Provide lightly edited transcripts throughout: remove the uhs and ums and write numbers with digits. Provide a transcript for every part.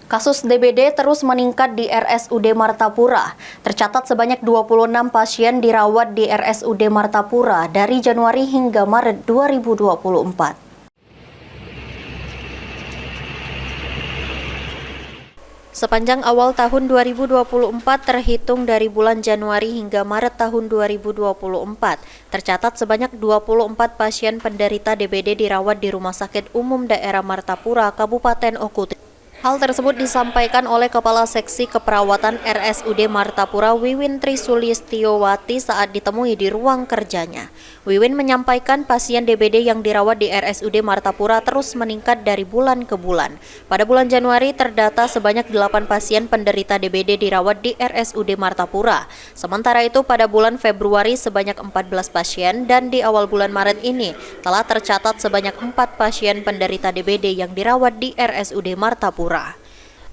Kasus DBD terus meningkat di RSUD Martapura. Tercatat sebanyak 26 pasien dirawat di RSUD Martapura dari Januari hingga Maret 2024. Sepanjang awal tahun 2024 terhitung dari bulan Januari hingga Maret tahun 2024, tercatat sebanyak 24 pasien penderita DBD dirawat di Rumah Sakit Umum Daerah Martapura, Kabupaten Oku. Hal tersebut disampaikan oleh Kepala Seksi Keperawatan RSUD Martapura Wiwin Trisulistiowati saat ditemui di ruang kerjanya. Wiwin menyampaikan pasien DBD yang dirawat di RSUD Martapura terus meningkat dari bulan ke bulan. Pada bulan Januari terdata sebanyak 8 pasien penderita DBD dirawat di RSUD Martapura. Sementara itu pada bulan Februari sebanyak 14 pasien dan di awal bulan Maret ini telah tercatat sebanyak 4 pasien penderita DBD yang dirawat di RSUD Martapura.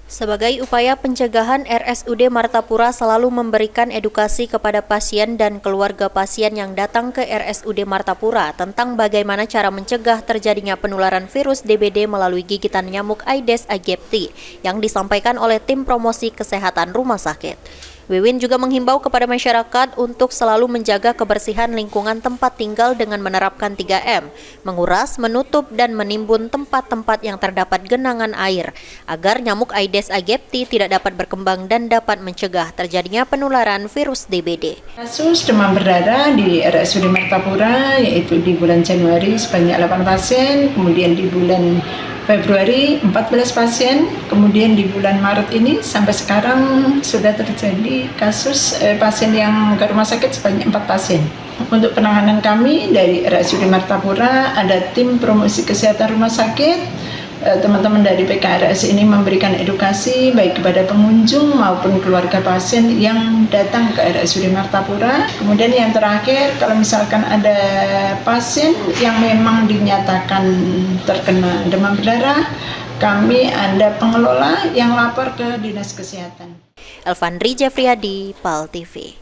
Sebagai upaya pencegahan, RSUD Martapura selalu memberikan edukasi kepada pasien dan keluarga pasien yang datang ke RSUD Martapura tentang bagaimana cara mencegah terjadinya penularan virus DBD melalui gigitan nyamuk Aedes aegypti yang disampaikan oleh tim promosi kesehatan rumah sakit. Wiwin juga menghimbau kepada masyarakat untuk selalu menjaga kebersihan lingkungan tempat tinggal dengan menerapkan 3M, menguras, menutup, dan menimbun tempat-tempat yang terdapat genangan air, agar nyamuk Aedes aegypti tidak dapat berkembang dan dapat mencegah terjadinya penularan virus DBD. Kasus demam berdarah di RSUD Martapura yaitu di bulan Januari sebanyak 8 pasien, kemudian di bulan Februari 14 pasien, kemudian di bulan Maret ini sampai sekarang sudah terjadi kasus pasien yang ke rumah sakit sebanyak 4 pasien. Untuk penanganan kami dari RSUD Martapura ada tim promosi kesehatan rumah sakit. Teman-teman dari PKRS ini memberikan edukasi baik kepada pengunjung maupun keluarga pasien yang datang ke RSUD Martapura. Kemudian yang terakhir, kalau misalkan ada pasien yang memang dinyatakan terkena demam berdarah, kami ada pengelola yang lapor ke Dinas Kesehatan. Elfandri Jeffriyadi, PAL TV.